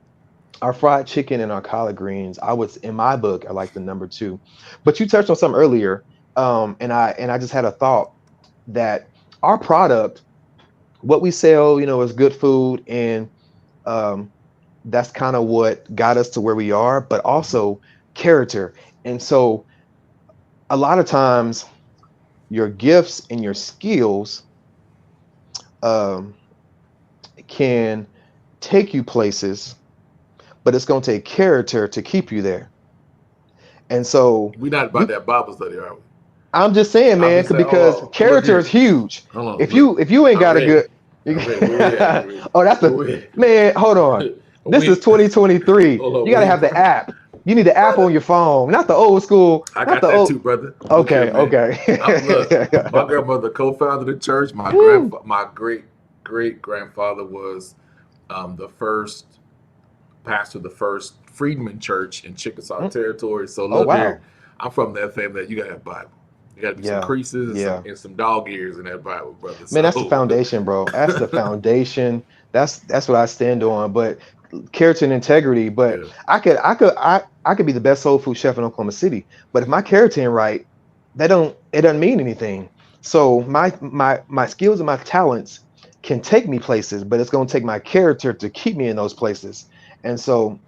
our fried chicken and our collard greens, I was in my book, I like the number two. But you touched on something earlier, and I just had a thought that our product, what we sell, you know, is good food, and um, that's kind of what got us to where we are, but Mhm. also character. And so a lot of times your gifts and your skills um, can take you places, but it's going to take character to keep you there. And so We not about you, that Bible study, are we? I'm just saying, I'm man, just saying. Hold because on. Look character is here. huge. Hold on. If Look. you ain't I'm got a ready. good, you, I'm ready. Where we at? Where we? oh, that's Where the we? man. Hold on, this is We. 2023. Hold on. You got to We. have the app. You need the app on Brother, your phone, not the old school, I not got the that old. too, brother. Look here, Okay, man. Look. My okay. grandmother co-founded the church. Woo. My great grandfather was the first pastor of the first Freedman Church in Chickasaw Mm. Territory. So Oh look here, wow. I'm from that family that you gotta have Bible. You gotta be some Yeah, creases yeah. and some dog ears in that Bible, brother. Man, that's the So foundation, bro. That's the foundation. That's what I stand on. But character and integrity. But yeah, I could be the best soul food chef in Oklahoma City. But if my character ain't right, it doesn't mean anything. So my skills and my talents can take me places, but it's gonna take my character to keep me in those places. And so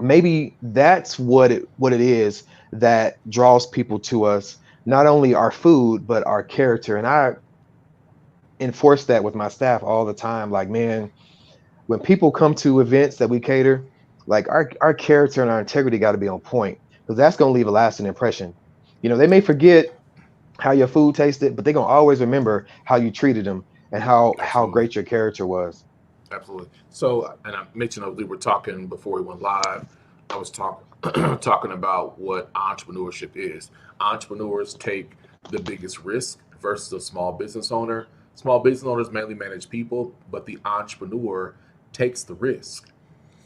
maybe that's what it is that draws people to us, not only our food, but our character. And I enforce that with my staff all the time. Like, man, when people come to events that we cater, like our character and our integrity got to be on point because that's going to leave a lasting impression. You know, they may forget how your food tasted, but they're going to always remember how you treated them and how absolutely, great your character was. absolutely. So, and I mentioned we were talking before we went live. I was talking talking about what entrepreneurship is. Entrepreneurs take the biggest risk versus a small business owner. Small business owners mainly manage people, but the entrepreneur takes the risk.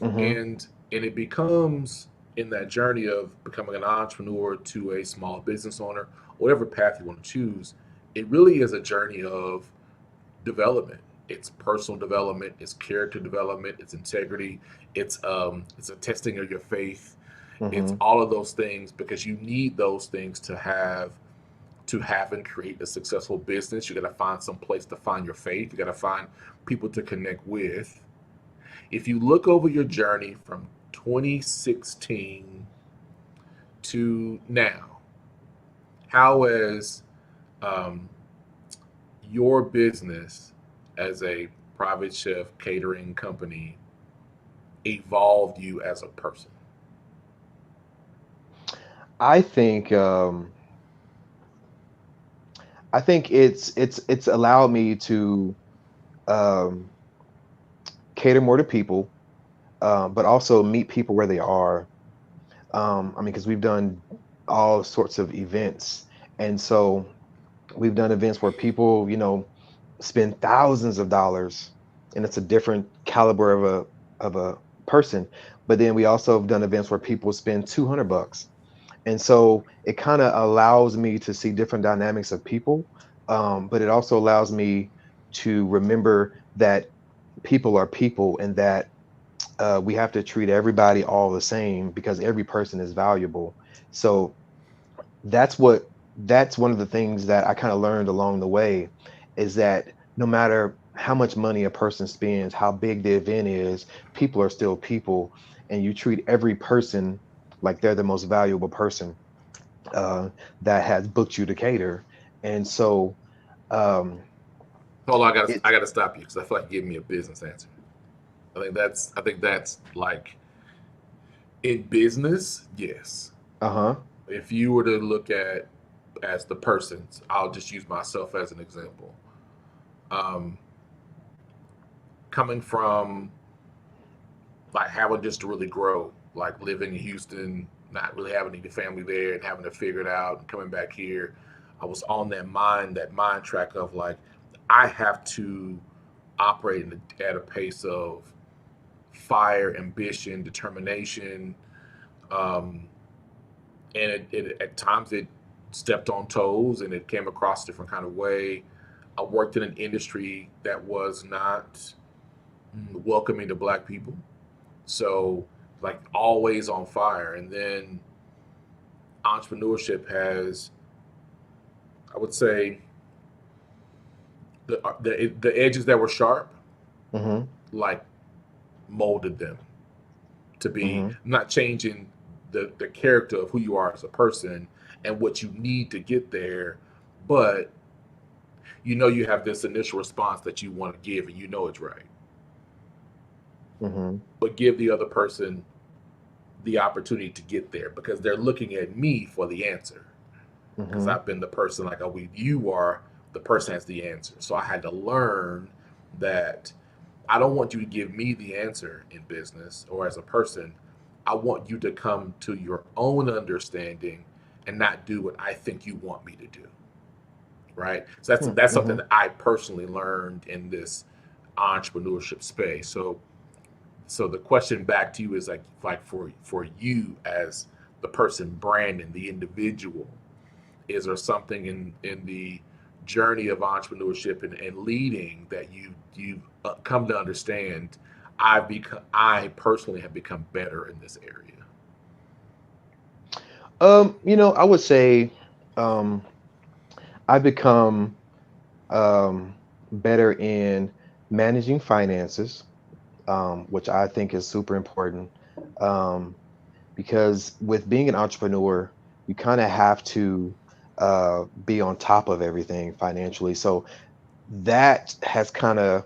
Hmm. And it becomes in that journey of becoming an entrepreneur to a small business owner, whatever path you want to choose, it really is a journey of development. It's personal development, it's character development, it's integrity, it's a testing of your faith. It's Hmm. all of those things because you need those things to have and create a successful business. You got to find some place to find your faith. You got to find people to connect with. If you look over your journey from 2016 to now, how has um, your business as a private chef catering company evolved you as a person? I think I think it's allowed me to um, cater more to people, but also meet people where they are. I mean, because we've done all sorts of events, and so we've done events where people, you know, spend thousands of dollars, and it's a different caliber of a person. But then we also have done events where people spend $200, and so it kind of allows me to see different dynamics of people, but it also allows me to remember that people are people, and that we have to treat everybody all the same because every person is valuable. So that's what that's one of the things that I kind of learned along the way is that no matter how much money a person spends, how big the event is, people are still people, and you treat every person like they're the most valuable person uh, that has booked you to cater. And so um, Hold on, I it's gotta stop you because I feel like you're giving me a business answer. I think that's like in business, yes. uh huh If you were to look at as the persons. I'll just use myself as an example. Um, Coming from like having just to really grow, like living in Houston, not really having any family there, and having to figure it out, and coming back here, I was on that mind track of like, I have to operate at a pace of fire, ambition, determination, um, and at times it stepped on toes and it came across a different kind of way. I worked in an industry that was not welcoming to black people, so like always on fire. And then entrepreneurship has, I would say, the edges that were sharp, Mm-hmm. like molded them to be Mm-hmm. not changing the character of who you are as a person and what you need to get there, but you know you have this initial response that you want to give and you know it's right, Mm-hmm. but give the other person the opportunity to get there because they're looking at me for the answer, because Mm-hmm. I've been the person like, oh, you are the person has the answer. So I had to learn that I don't want you to give me the answer in business or as a person. I want you to come to your own understanding and not do what I think you want me to do. Right. So that's something Mm-hmm. that I personally learned in this entrepreneurship space. So the question back to you is like for you as the person, Brandon, the individual, is there something in the journey of entrepreneurship and leading that you come to understand? I personally have become better in this area. I would say um, I become better in managing finances, which I think is super important. Um, because with being an entrepreneur, you kind of have to be on top of everything financially. So that has kind of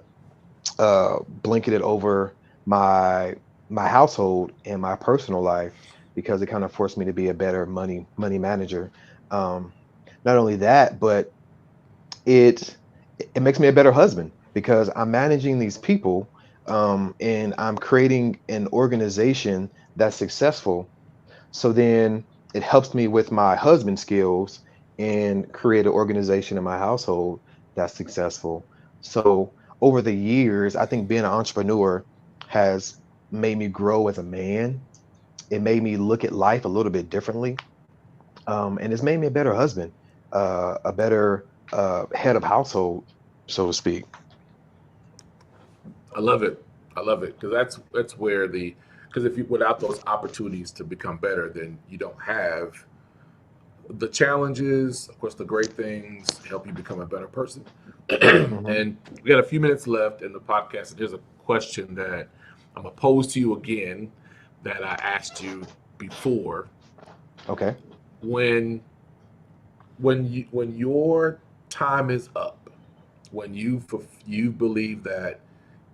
blanketed over my my household and my personal life because it kind of forced me to be a better money manager. Um, Not only that, but it it makes me a better husband because I'm managing these people, and I'm creating an organization that's successful. So then it helps me with my husband skills and create an organization in my household that's successful. So over the years, I think being an entrepreneur has made me grow as a man. It made me look at life a little bit differently, and it's made me a better husband, a better head of household, so to speak. I love it. I love it because that's where the because if you without those opportunities to become better, then you don't have the challenges. Of course, the great things help you become a better person. Hmm. And we got a few minutes left in the podcast. And here's a question that I'm gonna pose to you again that I asked you before. Okay. When when your time is up, when you believe that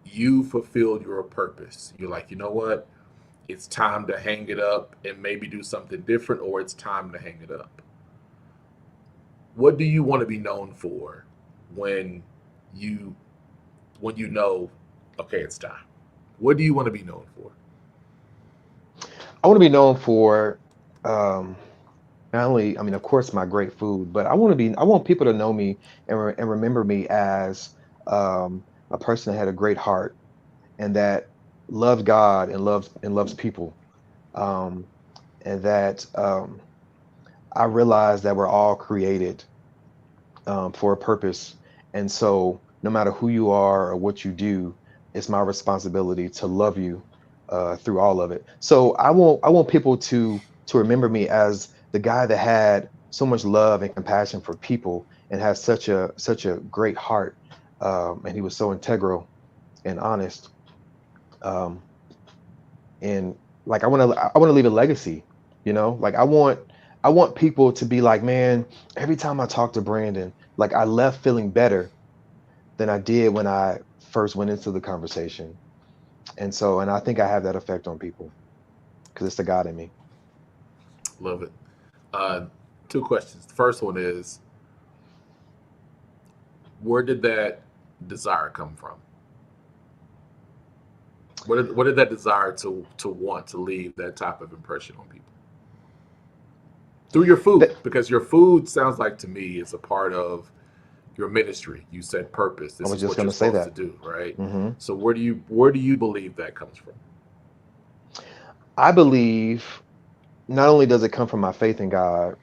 you fulfilled your purpose, you're like, you know what? It's time to hang it up and maybe do something different, or it's time to hang it up. What do you want to be known for when you you know, okay, it's time? What do you want to be known for? I want to be known for um, not only, I mean, of course, my great food, but I want people to know me and remember me as a person that had a great heart and that loves God and loves people. Um, and that I realize that we're all created for a purpose. And so, no matter who you are or what you do, it's my responsibility to love you through all of it. So I want people to remember me as the guy that had so much love and compassion for people and has such a great heart. And he was so integral and honest. Um, and like I want to leave a legacy. Like I want people to be like, man, every time I talk to Brandon, like I left feeling better than I did when I first went into the conversation. And I think I have that effect on people because it's the God in me. Love it. Uh, two questions. The first one is, where did that desire come from? What did that desire to want to leave that type of impression on people through your food? That, Because your food sounds like to me is a part of your ministry. You said purpose. I This was is just what you're gonna say supposed to that. do, right? Hmm. So where do you believe that comes from? I believe not only does it come from my faith in God,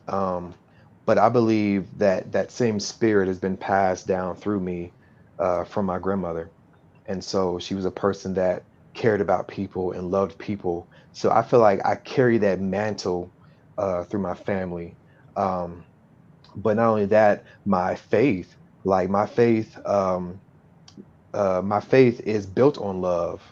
um, but I believe that that same spirit has been passed down through me from my grandmother. And so she was a person that cared about people and loved people. So I feel like I carry that mantle through my family. Um, but not only that, my faith, like my faith is built on love.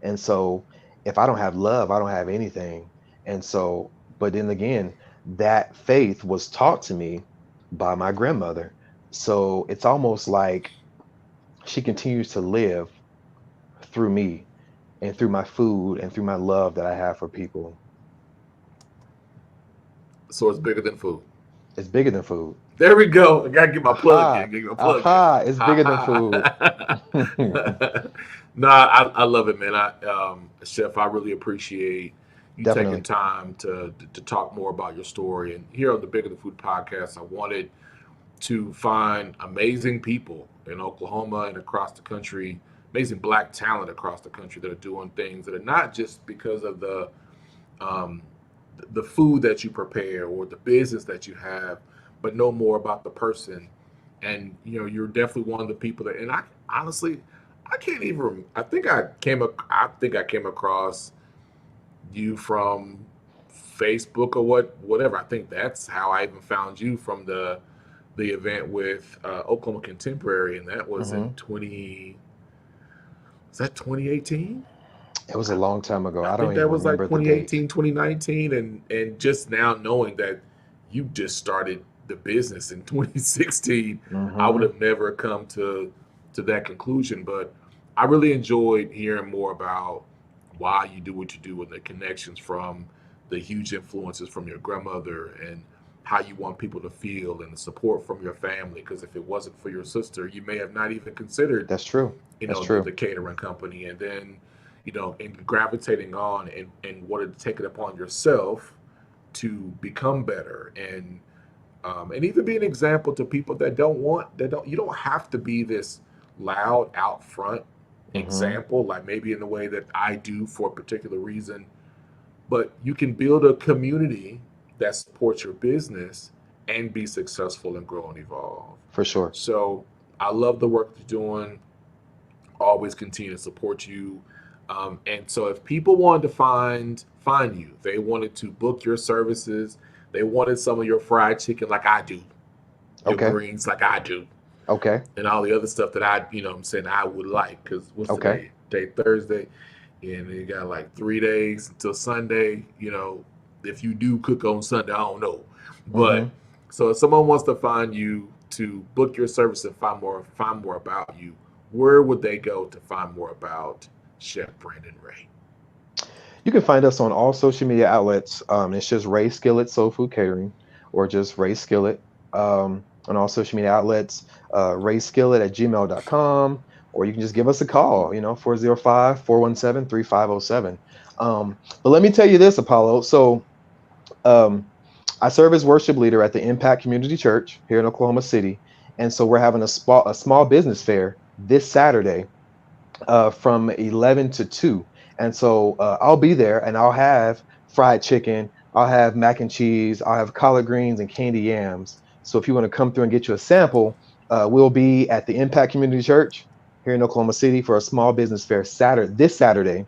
And so if I don't have love, I don't have anything. And so, but then again, that faith was taught to me by my grandmother. So it's almost like she continues to live through me and through my food and through my love that I have for people. So it's bigger than food. It's bigger than food. There we go. I gotta get my plug in. Aha. Get my plug in. Aha. It's Ha bigger than food. ha. No, I love it, man. Chef, I really appreciate you taking Definitely. time to talk more about your story. And here on the Bigger Than Food podcast, I wanted to find amazing people in Oklahoma and across the country, amazing Black talent across the country that are doing things that are not just because of um, the food that you prepare or the business that you have, but know more about the person. And you're definitely one of the people that. And I honestly, I can't even. I think I came across you from Facebook or whatever. I think that's how I even found you from the event with Oklahoma Contemporary, and that was in Hmm. 20. Was that 2018? It was a long time ago. I I don't think even that was like remember the date. 2018, 2019, and just now knowing that you just started the business in 2016, I would Hmm. have never come to that conclusion. But I really enjoyed hearing more about why you do what you do and the connections from the huge influences from your grandmother and how you want people to feel and the support from your family. Because if it wasn't for your sister, you may have not even considered That's true. That's the true. catering company, and then and gravitating on and wanted to take it upon yourself to become better and even be an example to people that don't you don't have to be this loud out front Hmm. example, like maybe in the way that I do for a particular reason, but you can build a community that supports your business and be successful and grow and evolve. For sure. So I love the work you're doing, always continue to support you. And so if people wanted to find you, they wanted to book your services, they wanted some of your fried chicken like I do, your Okay. greens like I do, Okay. and all the other stuff that I'm saying I would like. Because what's Okay. today? Day Thursday, and you got like 3 days until Sunday. If you do cook on Sunday, I don't know, but Hmm. so if someone wants to find you to book your service and find more about you, where would they go to find more about Chef Brandon Ray? You can find us on all social media outlets. It's just Ray Skillet Soul Food Catering, or just Ray Skillet on all social media outlets. Ray Skillet at gmail.com, or you can just give us a call, 405-417-3507. But let me tell you this, Apollo. So um, I serve as worship leader at the Impact Community Church here in Oklahoma City. And so we're having a small business fair this Saturday from 11 to 2. And so I'll be there and I'll have fried chicken, I'll have mac and cheese, I'll have collard greens and candy yams. So if you want to come through and get you a sample, we'll be at the Impact Community Church here in Oklahoma City for a small business fair this Saturday,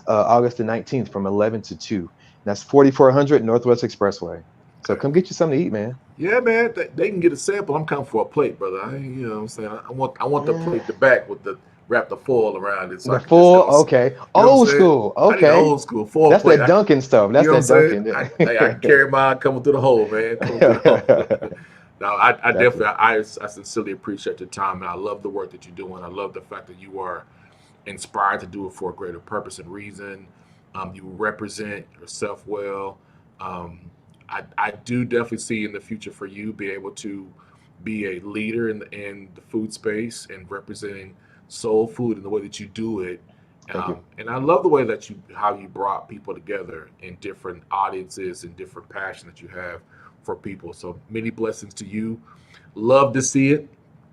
August the 19th from 11 to 2. And that's 4400 Northwest Expressway. So Okay. come get you something to eat, man. Yeah, man, they can get a sample. I'm coming for a plate, brother. You know what I'm saying? I want the Eh, plate, the back with the wrap the foil around it, so I the can just full, go. okay. You know what I'm Old saying? school. I need an Okay. old school foil That's plate. that Dunkin' stuff. You That's know what I'm that saying? Dunkin'. I can carry mine coming through the hole, man. Coming through the hole. No, I definitely, Definitely. I sincerely appreciate your time, and I love the work that you're doing. I love the fact that you are inspired to do it for a greater purpose and reason. You represent yourself well. Um, I do definitely see in the future for you be able to be a leader in the food space and representing soul food in the way that you do it. Thank you. And I love the way that how you brought people together in different audiences and different passion that you have for people. So many blessings to you. Love to see it.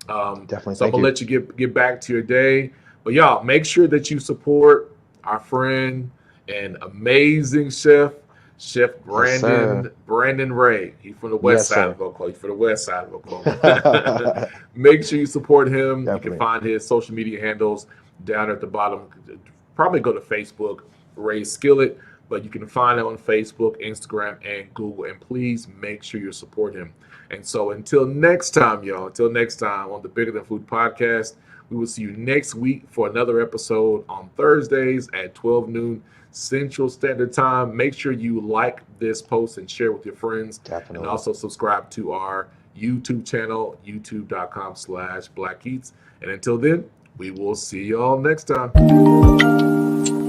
Definitely. So I'm Thank gonna you. let you get back to your day. But y'all, make sure that you support our friend and amazing Chef Yes, sir. Brandon Ray. He's from the west Yes, side sir. of Oklahoma. He's from the west side of Oklahoma. Make sure you support him. You can Definitely. find his social media handles down at the bottom. Probably go to Facebook, Ray Skillet, but you can find him on Facebook, Instagram, and Google. And please make sure you support him. And so until next time, y'all, until next time on the Bigger Than Food podcast, we will see you next week for another episode on Thursdays at 12 noon Central Standard Time. Make sure you like this post and share with your friends, and Definitely. also subscribe to our YouTube channel, youtube.com/Black Eats. And until then, we will see y'all next time.